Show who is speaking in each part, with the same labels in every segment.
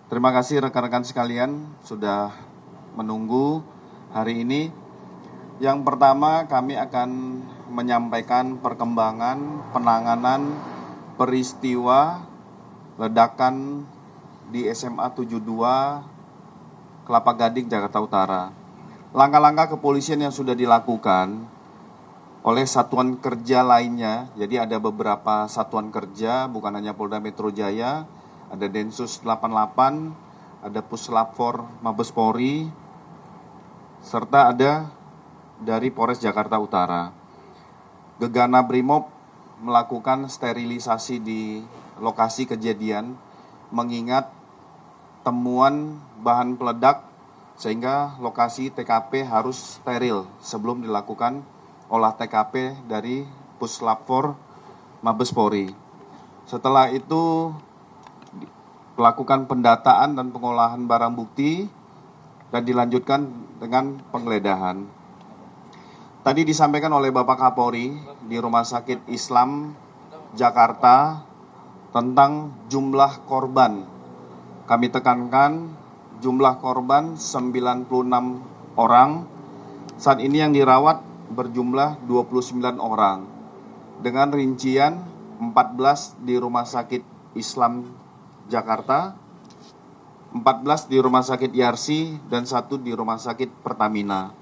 Speaker 1: Terima kasih rekan-rekan sekalian sudah menunggu hari ini. Yang pertama kami akan menyampaikan perkembangan penanganan peristiwa ledakan di SMA 72 Kelapa Gading, Jakarta Utara. Langkah-langkah kepolisian yang sudah dilakukan oleh satuan kerja lainnya, jadi ada beberapa satuan kerja, bukan hanya Polda Metro Jaya, ada Densus 88, ada Puslap 4 Mabes Polri, serta ada dari Polres Jakarta Utara. Gegana Brimob melakukan sterilisasi di lokasi kejadian, mengingat temuan bahan peledak sehingga lokasi TKP harus steril sebelum dilakukan olah TKP dari Puslap 4 Mabes Polri. Setelah itu melakukan pendataan dan pengolahan barang bukti dan dilanjutkan dengan penggeledahan. Tadi disampaikan oleh Bapak Kapolri di Rumah Sakit Islam Jakarta tentang jumlah korban. Kami tekankan jumlah korban 96 orang. Saat ini yang dirawat berjumlah 29 orang. Dengan rincian 14 di Rumah Sakit Islam Jakarta, 14 di Rumah Sakit Yarsi, dan 1 di Rumah Sakit Pertamina.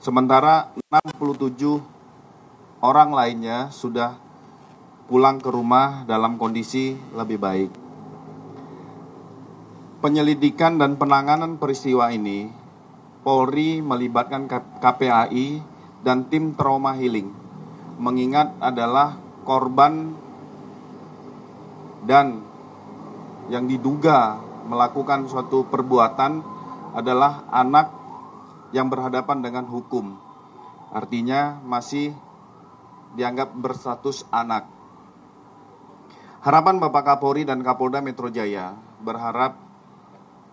Speaker 1: Sementara 67 orang lainnya sudah pulang ke rumah dalam kondisi lebih baik. Penyelidikan dan penanganan peristiwa ini, Polri melibatkan KPAI dan tim trauma healing, mengingat adalah korban dan yang diduga melakukan suatu perbuatan adalah anak yang berhadapan dengan hukum. Artinya masih dianggap berstatus anak. Harapan Bapak Kapolri dan Kapolda Metro Jaya berharap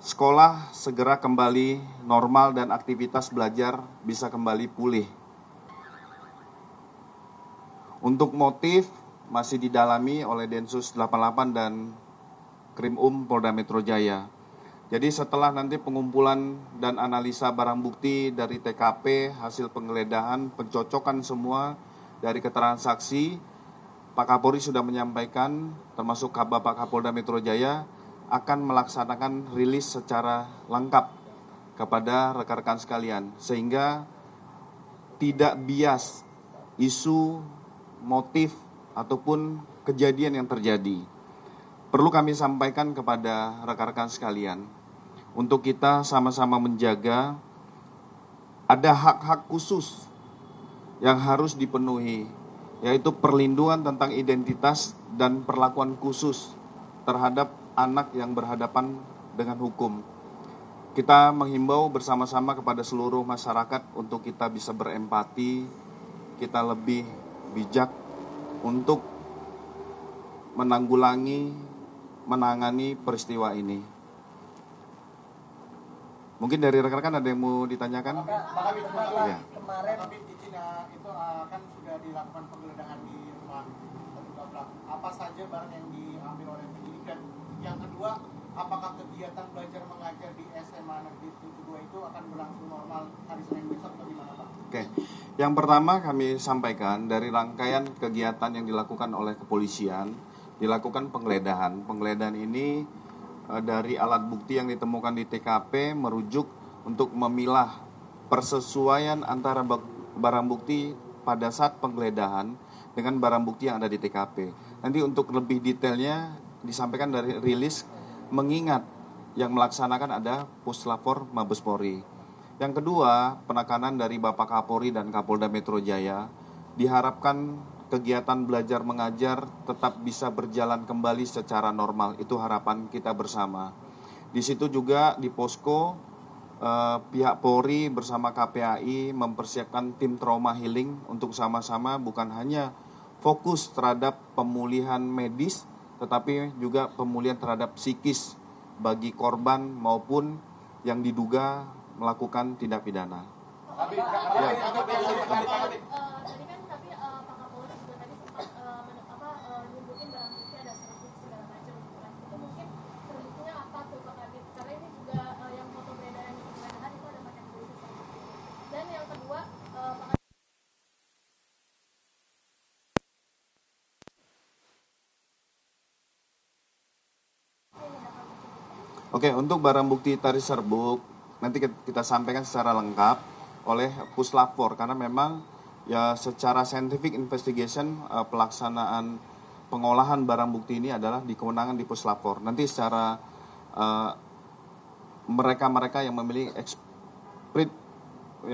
Speaker 1: sekolah segera kembali normal dan aktivitas belajar bisa kembali pulih. Untuk motif masih didalami oleh Densus 88 dan Krim Polda Metro Jaya. Jadi setelah nanti pengumpulan dan analisa barang bukti dari TKP, hasil penggeledahan, pencocokan semua dari keterangan saksi, Pak Kapolri sudah menyampaikan, termasuk Bapak Kapolda Metro Jaya, akan melaksanakan rilis secara lengkap kepada rekan-rekan sekalian, sehingga tidak bias isu, motif, ataupun kejadian yang terjadi. Perlu kami sampaikan kepada rekan-rekan sekalian, untuk kita sama-sama menjaga ada hak-hak khusus yang harus dipenuhi, yaitu perlindungan tentang identitas dan perlakuan khusus terhadap anak yang berhadapan dengan hukum. Kita menghimbau bersama-sama kepada seluruh masyarakat untuk kita bisa berempati, kita lebih bijak untuk menangani peristiwa ini. Mungkin dari rekan-rekan ada yang mau ditanyakan?
Speaker 2: Ya. Kemarin di Cina itu kan sudah dilakukan penggeledahan di rumah terduga pelaku. Apa saja barang yang diambil oleh penyidik, dan yang kedua, apakah kegiatan belajar mengajar di SMA Negeri 72 itu akan berlangsung normal hari Senin besok atau gimana, Pak?
Speaker 1: Oke. Yang pertama kami sampaikan dari rangkaian kegiatan yang dilakukan oleh kepolisian, dilakukan penggeledahan. Penggeledahan ini dari alat bukti yang ditemukan di TKP merujuk untuk memilah persesuaian antara barang bukti pada saat penggeledahan dengan barang bukti yang ada di TKP. Nanti untuk lebih detailnya disampaikan dari rilis, mengingat yang melaksanakan ada Puslap 4 Mabes Polri. Yang kedua, penekanan dari Bapak Kapolri dan Kapolda Metro Jaya, diharapkan kegiatan belajar mengajar tetap bisa berjalan kembali secara normal. Itu harapan kita bersama. Di situ juga di posko pihak Polri bersama KPAI mempersiapkan tim trauma healing untuk sama-sama bukan hanya fokus terhadap pemulihan medis, tetapi juga pemulihan terhadap psikis bagi korban maupun yang diduga melakukan tindak pidana.
Speaker 3: Tadi kan Pak Kapolri juga tadi sempat nyebutin barang bukti ada serbuk segala macam gitu kan. Itu mungkin serbuknya apa tuh Pak Kabit?
Speaker 1: Oke, untuk barang bukti tari serbuk nanti kita sampaikan secara lengkap oleh Puslapor karena memang ya secara scientific investigation pelaksanaan pengolahan barang bukti ini adalah di kewenangan di Puslapor. Nanti secara mereka-mereka yang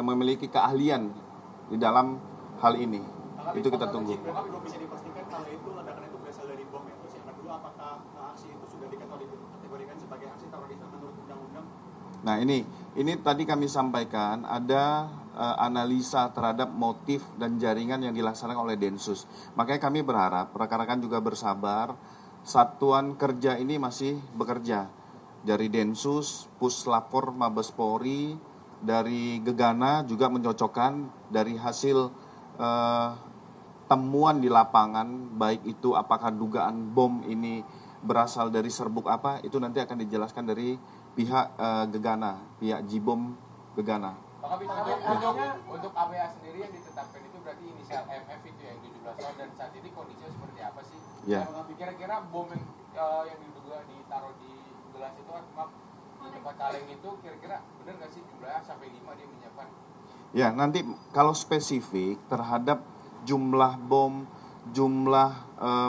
Speaker 1: memiliki keahlian di dalam hal ini. Itu kita tunggu.
Speaker 2: Berarti belum bisa dipastikan kalau itu ledakan itu berasal dari bom ya. Terus yang kedua, apakah aksi itu sudah dikategorikan sebagai aksi terorisme menurut undang-undang?
Speaker 1: Nah ini tadi kami sampaikan ada analisa terhadap motif dan jaringan yang dilaksanakan oleh Densus. Makanya kami berharap rekan-rekan juga bersabar. Satuan kerja ini masih bekerja dari Densus, Puslapor, Mabes Polri, dari Gegana juga mencocokkan dari hasil temuan di lapangan, baik itu apakah dugaan bom ini berasal dari serbuk apa, itu nanti akan dijelaskan dari pihak Gegana, pihak Jibom Gegana.
Speaker 4: Pak Kabit, untuk ABA sendiri yang ditetapkan itu berarti inisial MF itu yang 17 tahun dan saat ini kondisinya seperti apa sih?
Speaker 1: Ya.
Speaker 4: Kira-kira bom yang diduga ditaruh di gelas itu di tempat kaleng itu kira-kira benar nggak sih jumlahnya sampai 5 dia menyiapkan?
Speaker 1: Ya, nanti kalau spesifik terhadap jumlah bom, jumlah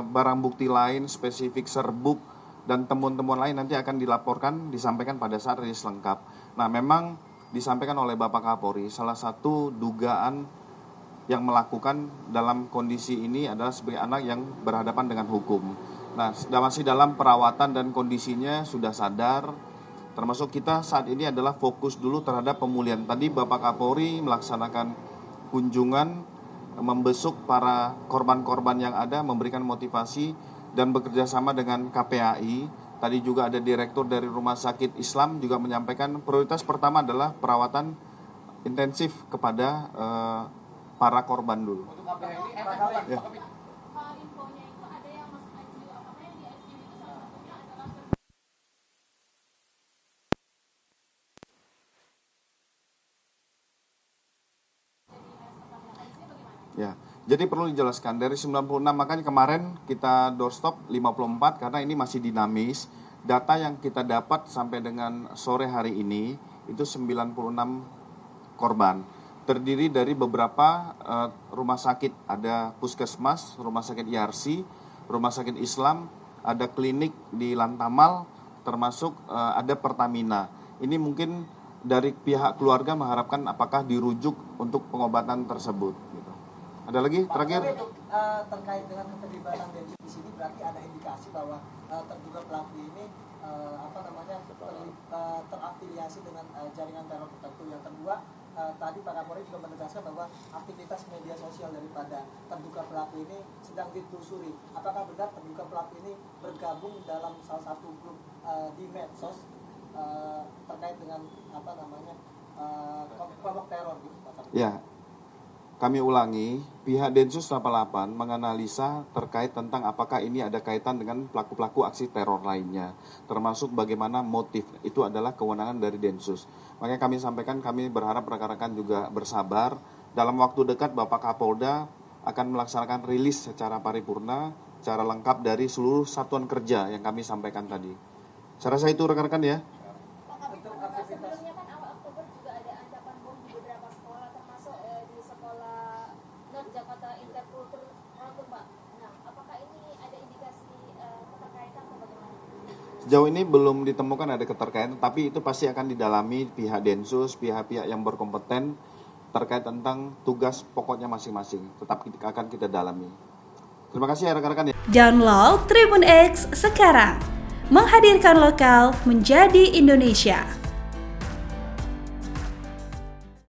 Speaker 1: barang bukti lain, spesifik serbuk, dan temuan-temuan lain nanti akan dilaporkan, disampaikan pada saat rilis lengkap. Nah, memang disampaikan oleh Bapak Kapolri, salah satu dugaan yang melakukan dalam kondisi ini adalah sebagai anak yang berhadapan dengan hukum. Nah, masih dalam perawatan dan kondisinya sudah sadar. Termasuk kita saat ini adalah fokus dulu terhadap pemulihan. Tadi Bapak Kapolri melaksanakan kunjungan, membesuk para korban-korban yang ada, memberikan motivasi dan bekerja sama dengan KPAI. Tadi juga ada direktur dari Rumah Sakit Islam juga menyampaikan prioritas pertama adalah perawatan intensif kepada para korban dulu.
Speaker 4: Untuk ABA ini MF Pak
Speaker 1: Ya.
Speaker 4: Kabit.
Speaker 3: Infonya itu ada yang masuk ICU, apakah yang di ICU itu salah satunya adalah
Speaker 1: Ya, jadi perlu dijelaskan dari 96, makanya kemarin kita doorstop 54 karena ini masih dinamis. Data yang kita dapat sampai dengan sore hari ini itu 96 korban. Terdiri dari beberapa rumah sakit, ada puskesmas, rumah sakit IRC, rumah sakit Islam, ada klinik di Lantamal, termasuk ada Pertamina. Ini mungkin dari pihak keluarga mengharapkan apakah dirujuk untuk pengobatan tersebut. Gitu. Ada lagi terakhir?
Speaker 5: Terkait dengan keterlibatan Densus di sini berarti ada indikasi bahwa terduga pelaku ini terafiliasi dengan jaringan teror tertentu. Yang kedua, tadi Pak Kapolri juga menegaskan bahwa aktivitas media sosial daripada terduga pelaku ini sedang ditelusuri. Apakah benar terduga pelaku ini bergabung dalam salah satu grup di medsos terkait dengan kelompok teror gitu, Pak Kapolri?
Speaker 1: Ya. Kami ulangi, pihak Densus 88 menganalisa terkait tentang apakah ini ada kaitan dengan pelaku-pelaku aksi teror lainnya, termasuk bagaimana motif. Itu adalah kewenangan dari Densus. Makanya kami sampaikan, kami berharap rekan-rekan juga bersabar. Dalam waktu dekat Bapak Kapolda akan melaksanakan rilis secara paripurna, secara lengkap dari seluruh satuan kerja yang kami sampaikan tadi. Saya rasa itu rekan-rekan ya.
Speaker 3: sebelumnya kan awal Oktober juga ada ancaman bom di beberapa sekolah termasuk di sekolah North Jakarta Interkultur Ratu, Pak. Nah, apakah ini ada indikasi keterkaitan atau bagaimana?
Speaker 1: Sejauh ini belum ditemukan ada keterkaitan, tapi itu pasti akan didalami pihak Densus, pihak-pihak yang berkompeten terkait tentang tugas pokoknya masing-masing. Tetap akan kita dalami. Terima kasih ya rekan-rekan ya.
Speaker 6: Download Tribun X sekarang. Menghadirkan lokal menjadi Indonesia.